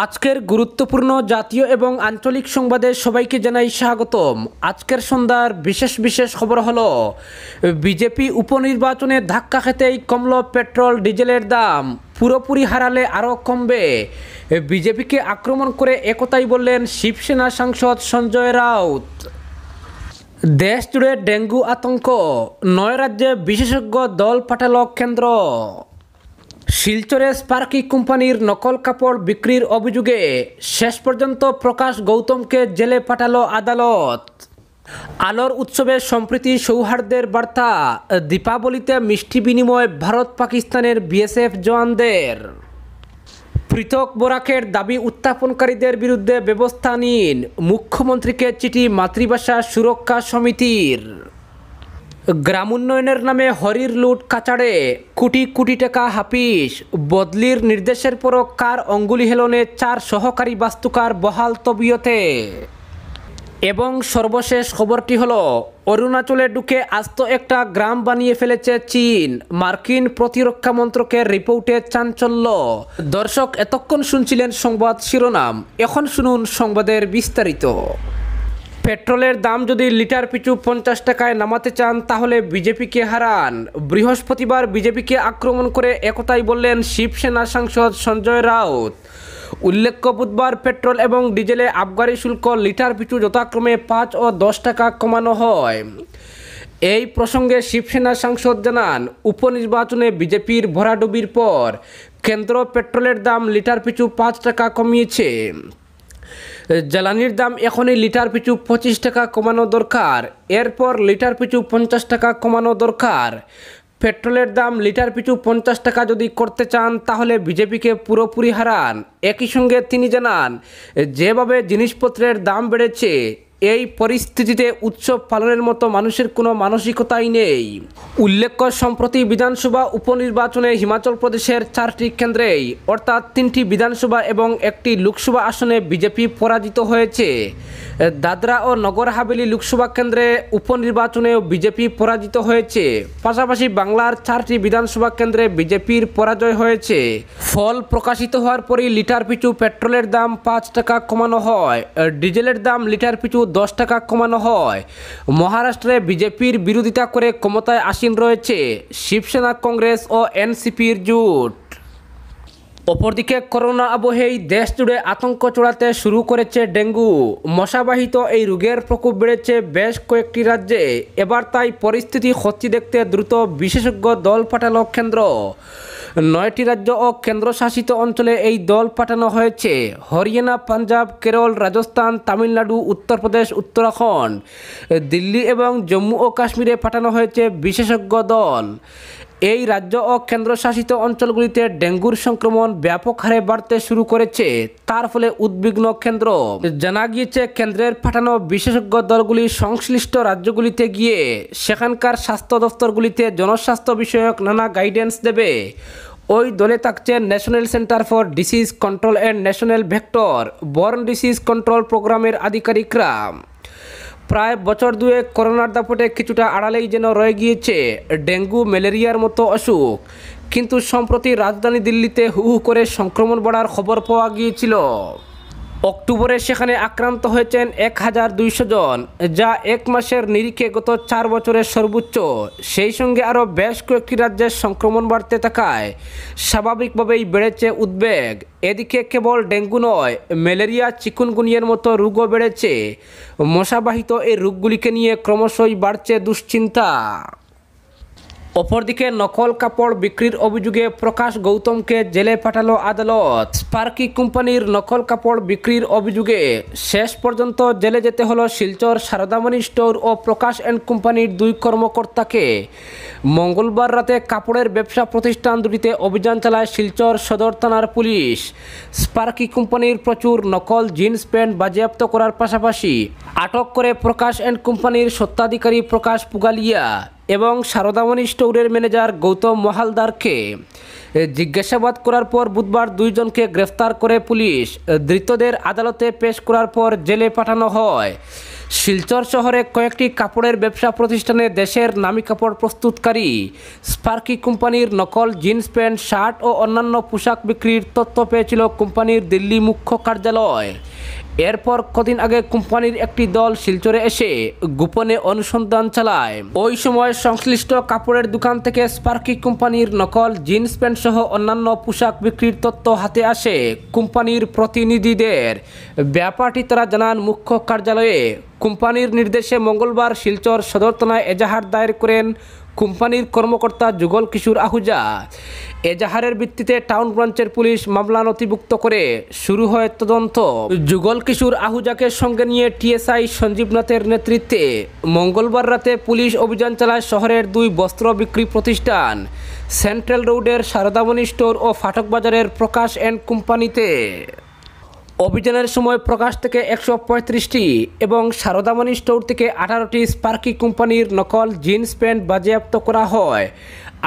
আজকের গুরুত্বপূর্ণ জাতীয় এবং আঞ্চলিক সংবাদে সবাইকে জানাই স্বাগতম। আজকের সন্ধ্যার বিশেষ খবর হলো বিজেপি উপনির্বাচনে ধাক্কা খেতেই কমল পেট্রোল ডিজেলের দাম, পুরোপুরি হারালে আরও কমবে। বিজেপিকে আক্রমণ করে একথাই বললেন শিবসেনা সাংসদ সঞ্জয় রাউত। দেশ জুড়ে ডেঙ্গু আতঙ্ক, 9 রাজ্যে বিশেষজ্ঞ দল পাঠাল কেন্দ্র। শিলচরে স্পার্কি কোম্পানির নকল কাপড় বিক্রির অভিযোগে শেষ পর্যন্ত প্রকাশ গৌতমকে জেলে পাঠালো আদালত। আলোর উৎসবে সম্প্রীতি সৌহার্দ্যের বার্তা, দীপাবলিতে মিষ্টি বিনিময় ভারত পাকিস্তানের বিএসএফ জওয়ানদের। পৃথক বরাকের দাবি উত্থাপনকারীদের বিরুদ্ধে ব্যবস্থা নিন, মুখ্যমন্ত্রীকে চিঠি মাতৃভাষা সুরক্ষা সমিতির। গ্রামোন্নয়নের নামে হরির লুট কাচাড়ে, কোটি কোটি টাকা হাফিস, বদলির নির্দেশের পরও কার অঙ্গুলি হেলনে 4 সহকারী বাস্তুকার বহাল তবিয়তে। এবং সর্বশেষ খবরটি হলো অরুণাচলে ঢুকে আস্ত একটা গ্রাম বানিয়ে ফেলেছে চীন, মার্কিন প্রতিরক্ষা মন্ত্রকের রিপোর্টে চাঞ্চল্য। দর্শক, এতক্ষণ শুনছিলেন সংবাদ শিরোনাম, এখন শুনুন সংবাদের বিস্তারিত। পেট্রোলের দাম যদি লিটার পিছু 50 টাকায় নামাতে চান তাহলে বিজেপিকে হারান। বৃহস্পতিবার বিজেপিকে আক্রমণ করে একথাই বললেন শিবসেনা সাংসদ সঞ্জয় রাউত। উল্লেখ্য, বুধবার পেট্রোল এবং ডিজেলে আবগারি শুল্ক লিটার পিছু যথাক্রমে 5 ও 10 টাকা কমানো হয়। এই প্রসঙ্গে শিবসেনা সাংসদ জানান, উপনির্বাচনে বিজেপির ভরাডুবির পর কেন্দ্র পেট্রোলের দাম লিটার পিছু 5 টাকা কমিয়েছে। জ্বালানির দাম এখনই লিটার পিছু 25 টাকা কমানো দরকার, এরপর লিটার পিছু 50 টাকা কমানো দরকার। পেট্রোলের দাম লিটার পিছু 50 টাকা যদি করতে চান তাহলে বিজেপিকে পুরোপুরি হারান। একই সঙ্গে তিনি জানান, যেভাবে জিনিসপত্রের দাম বেড়েছে এই পরিস্থিতিতে উৎসব পালনের মতো মানুষের কোনো মানসিকতাই নেই। উল্লেখ্য, সম্প্রতি বিধানসভা উপনির্বাচনে হিমাচল প্রদেশের 4টি কেন্দ্রেই অর্থাৎ 3টি বিধানসভা এবং 1টি লোকসভা আসনে বিজেপি পরাজিত হয়েছে। দাদরা ও নগর হাভেলি লোকসভা কেন্দ্রে উপনির্বাচনেও বিজেপি পরাজিত হয়েছে। পাশাপাশি বাংলার 4টি বিধানসভা কেন্দ্রে বিজেপির পরাজয় হয়েছে। ফল প্রকাশিত হওয়ার পরই লিটার পিছু পেট্রোলের দাম 5 টাকা কমানো হয়, ডিজেলের দাম লিটার পিছু 10 টাকা কমানো হয়। মহারাষ্ট্রে বিজেপির বিরোধিতা করে ক্ষমতায় আসীন রয়েছে শিবসেনা, কংগ্রেস ও এনসিপির জোট। অপরদিকে করোনা আবহেই দেশ জুড়ে আতঙ্ক ছড়াতে শুরু করেছে ডেঙ্গু। মশাবাহিত এই রোগের প্রকোপ বেড়েছে বেশ কয়েকটি রাজ্যে। এবার তাই পরিস্থিতি খতিয়ে দেখতে দ্রুত বিশেষজ্ঞ দল পাঠালো কেন্দ্র। 9টি রাজ্য ও কেন্দ্রশাসিত অঞ্চলে এই দল পাঠানো হয়েছে। হরিয়ানা, পাঞ্জাব, কেরল, রাজস্থান, তামিলনাড়ু, উত্তরপ্রদেশ, উত্তরাখণ্ড, দিল্লি এবং জম্মু ও কাশ্মীরে পাঠানো হয়েছে বিশেষজ্ঞ দল। এই রাজ্য ও কেন্দ্রশাসিত অঞ্চলগুলিতে ডেঙ্গুর সংক্রমণ ব্যাপক হারে বাড়তে শুরু করেছে, তার ফলে উদ্বিগ্ন কেন্দ্র। জানা গিয়েছে, কেন্দ্রের পাঠানো বিশেষজ্ঞ দলগুলি সংশ্লিষ্ট রাজ্যগুলিতে গিয়ে সেখানকার স্বাস্থ্য দফতরগুলিতে জনস্বাস্থ্য বিষয়ক নানা গাইডেন্স দেবে। ওই দলে থাকছে national centre for ডিসিজ control and national vector borne ডিসিজ control প্রোগ্রামের আধিকারিকরা। প্রায় বছর দুয়েক করোনার দাপটে কিছুটা আড়ালেই যেন রয়ে গিয়েছে ডেঙ্গু, ম্যালেরিয়ার মতো অসুখ, কিন্তু সম্প্রতি রাজধানী দিল্লিতে হু হু করে সংক্রমণ বাড়ার খবর পাওয়া গিয়েছিল। অক্টোবরে সেখানে আক্রান্ত হয়েছেন 1200 জন, যা 1 মাসের নিরিখে গত 4 বছরের সর্বোচ্চ। সেই সঙ্গে আরও বেশ কয়েকটি রাজ্যের সংক্রমণ বাড়তে থাকায় স্বাভাবিকভাবেই বেড়েছে উদ্বেগ। এদিকে কেবল ডেঙ্গু নয়, ম্যালেরিয়া, চিকুনগুনিয়ার মতো রোগও বেড়েছে। মশাবাহিত এই রোগগুলিকে নিয়ে ক্রমশই বাড়ছে দুশ্চিন্তা। অপরদিকে নকল কাপড় বিক্রির অভিযোগে প্রকাশ গৌতমকে জেলে পাঠালো আদালত। স্পার্কি কোম্পানির নকল কাপড় বিক্রির অভিযোগে শেষ পর্যন্ত জেলে যেতে হলো শিলচর সারদামণি স্টোর ও প্রকাশ অ্যান্ড কোম্পানির 2 কর্মকর্তাকে। মঙ্গলবার রাতে কাপড়ের ব্যবসা প্রতিষ্ঠান দুটিতে অভিযান চালায় শিলচর সদর থানার পুলিশ। স্পার্কি কোম্পানির প্রচুর নকল জিন্স প্যান্ট বাজেয়াপ্ত করার পাশাপাশি আটক করে প্রকাশ অ্যান্ড কোম্পানির স্বত্বাধিকারী প্রকাশ পুগালিয়া এবং সারদামণি স্টোরের ম্যানেজার গৌতম মহালদারকে জিজ্ঞাসাবাদ করার পর বুধবার দুইজনকে গ্রেফতার করে পুলিশ। ধৃতদের আদালতে পেশ করার পর জেলে পাঠানো হয়। শিলচর শহরে কয়েকটি কাপড়ের ব্যবসা প্রতিষ্ঠানে দেশের নামী কাপড় প্রস্তুতকারী স্পার্কি কোম্পানির নকল জিন্স প্যান্ট, শার্ট ও অন্যান্য পোশাক বিক্রির তথ্য পেয়েছিল কোম্পানির দিল্লি মুখ্য কার্যালয়। এরপর কদিন আগে কোম্পানির একটি দল শিলচরে এসে গোপনে অনুসন্ধান চালায়। ওই সময় সংশ্লিষ্ট কাপড়ের দোকান থেকে স্পার্কি কোম্পানির নকল জিন্স প্যান্ট সহ অন্যান্য পোশাক বিক্রির তথ্য হাতে আসে কোম্পানির প্রতিনিধিদের। ব্যাপারটি তারা জানান মুখ্য কার্যালয়ে। কোম্পানির নির্দেশে মঙ্গলবার শিলচর সদর থানায় এজাহার দায়ের করেন কোম্পানির কর্মকর্তা যুগল কিশোর আহুজা। এজাহারের ভিত্তিতে টাউন ব্রাঞ্চের পুলিশ মামলা নথিভুক্ত করে শুরু হয় তদন্ত। যুগল কিশোর আহুজাকে সঙ্গে নিয়ে টিএসআই সঞ্জীব নাথের নেতৃত্বে মঙ্গলবার রাতে পুলিশ অভিযান চালায় শহরের দুই বস্ত্র বিক্রি প্রতিষ্ঠান সেন্ট্রাল রোডের সারদামণি স্টোর ও ফাটক বাজারের প্রকাশ অ্যান্ড কোম্পানিতে। অভিযানের সময় প্রকাশ থেকে 135টি এবং সারদামণি স্টোর থেকে 18টি স্পার্কি কোম্পানির নকল জিন্স প্যান্ট বাজেয়াপ্ত করা হয়।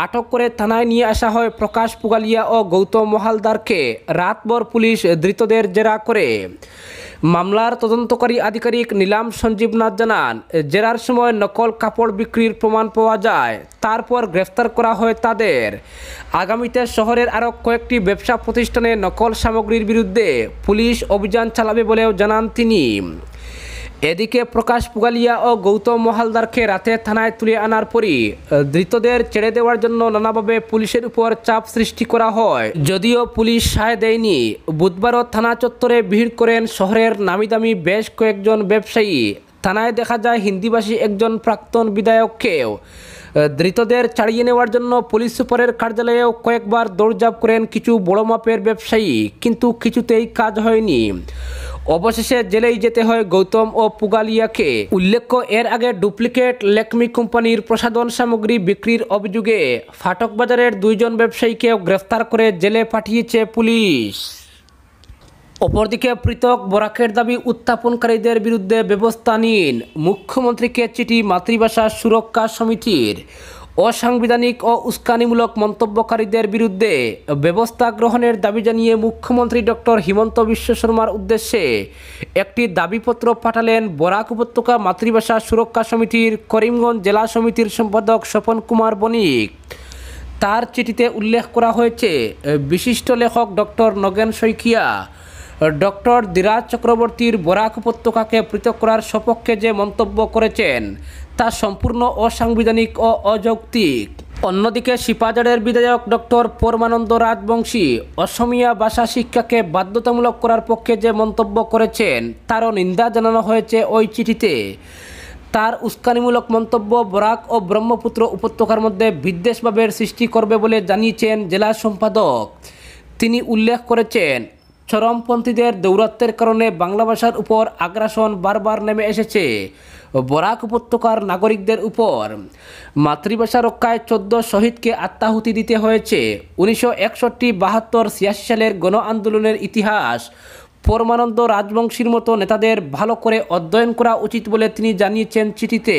আটক করে থানায় নিয়ে আসা হয় প্রকাশ পুগালিয়া ও গৌতম মহালদারকে। রাতভর পুলিশ ধৃতদের জেরা করে। মামলার তদন্তকারী আধিকারিক নীলাম সঞ্জীব নাথ জানান, জেরার সময় নকল কাপড় বিক্রির প্রমাণ পাওয়া যায়। তারপর গ্রেফতার করা হয় তাদের। আগামীতে শহরের আরও কয়েকটি ব্যবসা প্রতিষ্ঠানে নকল সামগ্রীর বিরুদ্ধে পুলিশ অভিযান চালাবে বলেও জানান তিনি। এদিকে প্রকাশ পুগালিয়া ও গৌতম মহালদারকে রাতে থানায় তুলে আনার পরই ধৃতদের ছেড়ে দেওয়ার জন্য নানাভাবে পুলিশের উপর চাপ সৃষ্টি করা হয়, যদিও পুলিশ সায় দেয়নি। বুধবারও থানা চত্বরে ভিড় করেন শহরের নামিদামি বেশ কয়েকজন ব্যবসায়ী। থানায় দেখা যায় হিন্দিভাষী একজন প্রাক্তন বিধায়ককেও। ধৃতদের ছাড়িয়ে নেওয়ার জন্য পুলিশ সুপারের কার্যালয়েও কয়েকবার দৌড়ঝাঁপ করেন কিছু বড় মাপের ব্যবসায়ী, কিন্তু কিছুতেই কাজ হয়নি। অবশেষে জেলেই যেতে হয় গৌতম ও পুগালিয়াকে। উল্লেখ্য, এর আগে ডুপ্লিকেট ল্যাকমি কোম্পানির প্রসাধন সামগ্রী বিক্রির অভিযোগে ফাটক বাজারের দুইজন ব্যবসায়ীকেও গ্রেফতার করে জেলে পাঠিয়েছে পুলিশ। অপরদিকে পৃথক বরাকের দাবি উত্থাপনকারীদের বিরুদ্ধে ব্যবস্থা নিন। মুখ্যমন্ত্রীকে চিঠি মাতৃভাষা সুরক্ষা সমিতির। অসাংবিধানিক ও উস্কানিমূলক মন্তব্যকারীদের বিরুদ্ধে ব্যবস্থা গ্রহণের দাবি জানিয়ে মুখ্যমন্ত্রী ডক্টর হিমন্ত বিশ্ব শর্মার উদ্দেশ্যে একটি দাবিপত্র পাঠালেন বরাক উপত্যকা মাতৃভাষা সুরক্ষা সমিতির করিমগঞ্জ জেলা সমিতির সম্পাদক স্বপন কুমার বণিক। তার চিঠিতে উল্লেখ করা হয়েছে, বিশিষ্ট লেখক ডক্টর নগেন শইকিয়া ডক্টর ধীরাজ চক্রবর্তীর বরাক উপত্যকাকে পৃথক করার সপক্ষে যে মন্তব্য করেছেন তা সম্পূর্ণ অসাংবিধানিক ও অযৌক্তিক। অন্যদিকে শিপাঝাড়ের বিধায়ক ডক্টর পরমানন্দ রাজবংশী অসমীয়া ভাষা শিক্ষাকে বাধ্যতামূলক করার পক্ষে যে মন্তব্য করেছেন তারও নিন্দা জানানো হয়েছে ওই চিঠিতে। তার উস্কানিমূলক মন্তব্য বরাক ও ব্রহ্মপুত্র উপত্যকার মধ্যে বিদ্বেষভাবের সৃষ্টি করবে বলে জানিয়েছেন জেলা সম্পাদক। তিনি উল্লেখ করেছেন, চরমপন্থীদের দৌরাত্বের কারণে বাংলা ভাষার উপর আগ্রাসন বারবার নেমে এসেছে বরাক উপত্যকার নাগরিকদের উপর। মাতৃভাষা রক্ষায় 14 শহীদকে আত্মাহুতি দিতে হয়েছে। 1961, 72, 86 সালের গণ আন্দোলনের ইতিহাস পরমানন্দ রাজবংশীর মতো নেতাদের ভালো করে অধ্যয়ন করা উচিত বলে তিনি জানিয়েছেন চিঠিতে।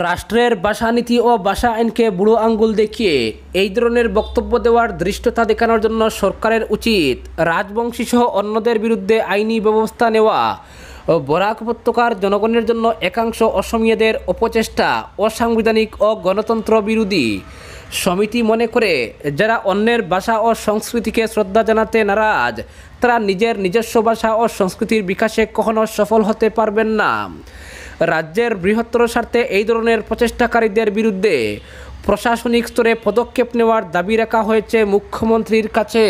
রাষ্ট্রের ভাষানীতি ও ভাষা আইনকে বুড়ো আঙ্গুল দেখিয়ে এই ধরনের বক্তব্য দেওয়ার ধৃষ্টতা দেখানোর জন্য সরকারের উচিত রাজবংশী সহ অন্যদের বিরুদ্ধে আইনি ব্যবস্থা নেওয়া। বরাক উপত্যকার জনগণের জন্য একাংশ অসমীয়াদের অপচেষ্টা অসাংবিধানিক ও গণতন্ত্র বিরোধী। সমিতি মনে করে, যারা অন্যের ভাষা ও সংস্কৃতিকে শ্রদ্ধা জানাতে নারাজ তারা নিজের নিজস্ব ভাষা ও সংস্কৃতির বিকাশে কখনো সফল হতে পারবেন না। রাজ্যের বৃহত্তর স্বার্থে এই ধরনের প্রচেষ্টাকারীদের বিরুদ্ধে প্রশাসনিক স্তরে পদক্ষেপ নেওয়ার দাবি রাখা হয়েছে মুখ্যমন্ত্রীর কাছে।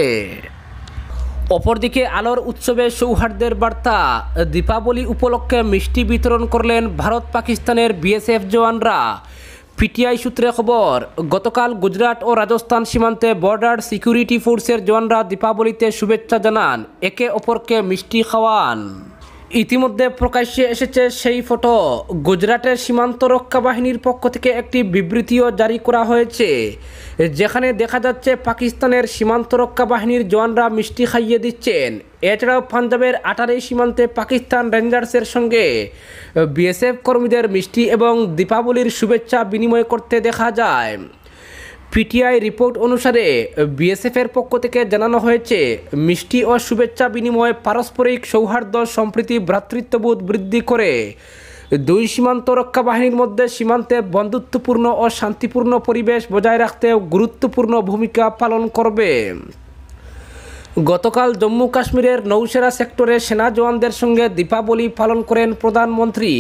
অপরদিকে আলোর উৎসবে সৌহার্দ্যের বার্তা। দীপাবলি উপলক্ষে মিষ্টি বিতরণ করলেন ভারত পাকিস্তানের বিএসএফ জওয়ানরা। পিটিআই সূত্রে খবর, গতকাল গুজরাট ও রাজস্থান সীমান্তে বর্ডার সিকিউরিটি ফোর্সের জওয়ানরা দীপাবলিতে শুভেচ্ছা জানান, একে অপরকে মিষ্টি খাওয়ান। ইতিমধ্যে প্রকাশ্যে এসেছে সেই ফটো। গুজরাটের সীমান্ত রক্ষা বাহিনীর পক্ষ থেকে একটি বিবৃতিও জারি করা হয়েছে, যেখানে দেখা যাচ্ছে পাকিস্তানের সীমান্ত রক্ষা বাহিনীর জওয়ানরা মিষ্টি খাইয়ে দিচ্ছেন। এছাড়াও পাঞ্জাবের আটারি সীমান্তে পাকিস্তান রেঞ্জার্সের সঙ্গে বিএসএফ কর্মীদের মিষ্টি এবং দীপাবলির শুভেচ্ছা বিনিময় করতে দেখা যায়। পিটিআই রিপোর্ট অনুসারে বিএসএফের পক্ষ থেকে জানানো হয়েছে, মিষ্টি ও শুভেচ্ছা বিনিময় পারস্পরিক সৌহার্দ্য, সম্প্রীতি, ভ্রাতৃত্ববোধ বৃদ্ধি করে দুই সীমান্ত রক্ষা বাহিনীর মধ্যে সীমান্তে বন্ধুত্বপূর্ণ ও শান্তিপূর্ণ পরিবেশ বজায় রাখতে গুরুত্বপূর্ণ ভূমিকা পালন করবে। গতকাল জম্মু কাশ্মীরের নৌসেরা সেক্টরে সেনা জওয়ানদের সঙ্গে দীপাবলি পালন করেন প্রধানমন্ত্রী।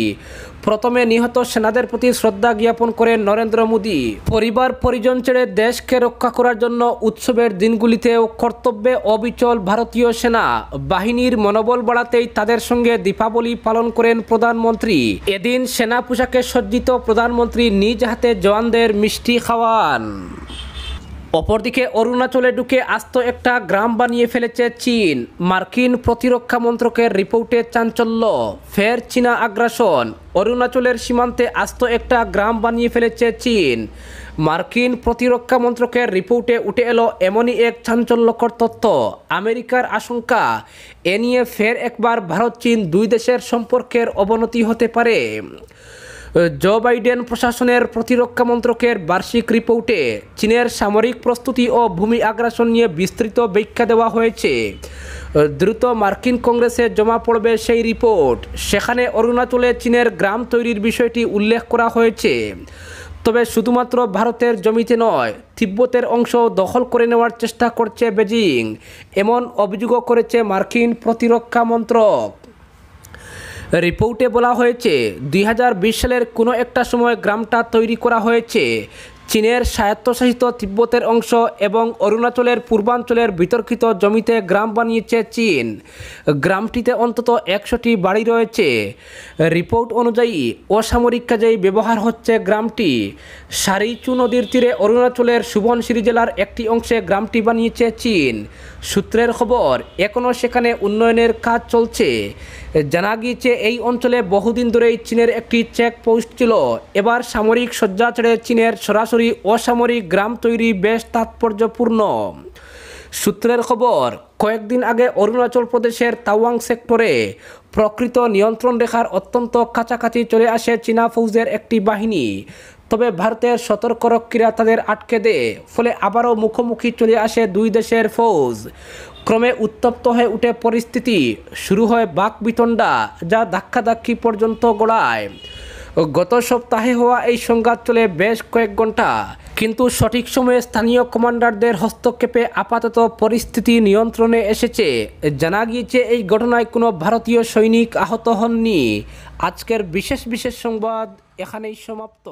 প্রথমে নিহত সেনাদের প্রতি শ্রদ্ধা জ্ঞাপন করেন নরেন্দ্র মোদী। পরিবার পরিজন ছেড়ে দেশকে রক্ষা করার জন্য উৎসবের দিনগুলিতেও কর্তব্যে অবিচল ভারতীয় সেনা বাহিনীর মনোবল বাড়াতেই তাদের সঙ্গে দীপাবলি পালন করেন প্রধানমন্ত্রী। এদিন সেনা পোশাকে সজ্জিত প্রধানমন্ত্রী নিজ হাতে জওয়ানদের মিষ্টি খাওয়ান। অপরদিকে অরুণাচলে ঢুকে আস্ত একটা গ্রাম বানিয়ে ফেলেছে চীন। মার্কিন প্রতিরক্ষা মন্ত্রকের রিপোর্টে চাঞ্চল্য, ফের চীনা আগ্রাসন। অরুণাচলের সীমান্তে আস্ত একটা গ্রাম বানিয়ে ফেলেছে চীন। মার্কিন প্রতিরক্ষা মন্ত্রকের রিপোর্টে উঠে এলো এমনই এক চাঞ্চল্যকর তথ্য। আমেরিকার আশঙ্কা, এ নিয়ে ফের একবার ভারত চীন দুই দেশের সম্পর্কের অবনতি হতে পারে। জো বাইডেন প্রশাসনের প্রতিরক্ষা মন্ত্রকের বার্ষিক রিপোর্টে চীনের সামরিক প্রস্তুতি ও ভূমি আগ্রাসন নিয়ে বিস্তৃত ব্যাখ্যা দেওয়া হয়েছে। দ্রুত মার্কিন কংগ্রেসে জমা পড়বে সেই রিপোর্ট। সেখানে অরুণাচলে চীনের গ্রাম তৈরির বিষয়টি উল্লেখ করা হয়েছে। তবে শুধুমাত্র ভারতের জমিতে নয়, তিব্বতের অংশ দখল করে নেওয়ার চেষ্টা করছে বেজিং, এমন অভিযোগও করেছে মার্কিন প্রতিরক্ষা মন্ত্রক। রিপোর্টে বলা হয়েছে, 2020 সালের কোনো একটা সময় গ্রামটা তৈরি করা হয়েছে। চীনের স্বায়ত্তশাসিত তিব্বতের অংশ এবং অরুণাচলের পূর্বাঞ্চলের বিতর্কিত জমিতে গ্রাম বানিয়েছে চীন। গ্রামটিতে অন্তত 100টি বাড়ি রয়েছে। রিপোর্ট অনুযায়ী অসামরিক কাজেই ব্যবহার হচ্ছে গ্রামটি। সারিচু নদীর তীরে অরুণাচলের সুবনশিরি জেলার একটি অংশে গ্রামটি বানিয়েছে চীন। সূত্রের খবর, এখনও সেখানে উন্নয়নের কাজ চলছে। জানা গিয়েছে এই অঞ্চলে বহুদিন ধরেই চীনের একটি চেকপোস্ট ছিল। এবার সামরিক সজ্জা ছেড়ে চীনের সরাসরি অসামরিক গ্রাম তৈরি বেশ তাৎপর্যপূর্ণ। সূত্রের খবর, কয়েকদিন আগে অরুণাচল প্রদেশের তাওয়াং সেক্টরে প্রকৃত নিয়ন্ত্রণ রেখার অত্যন্ত কাছাকাছি চলে আসে চীনা ফৌজের একটি বাহিনী। তবে ভারতের সতর্করক্ষীরা তাদের আটকে দেয়। ফলে আবারও মুখোমুখি চলে আসে দুই দেশের ফৌজ। ক্রমে উত্তপ্ত হয়ে উঠে পরিস্থিতি। শুরু হয় বাকবিতণ্ডা, যা ধাক্কাধাক্কি পর্যন্ত গড়ায়। গত সপ্তাহে হওয়া এই সংঘাত চলে বেশ কয়েক ঘন্টা, কিন্তু সঠিক সময়ে স্থানীয় কমান্ডারদের হস্তক্ষেপে আপাতত পরিস্থিতি নিয়ন্ত্রণে এসেছে। জানা গিয়েছে এই ঘটনায় কোনো ভারতীয় সৈনিক আহত হননি। আজকের বিশেষ সংবাদ এখানেই সমাপ্ত।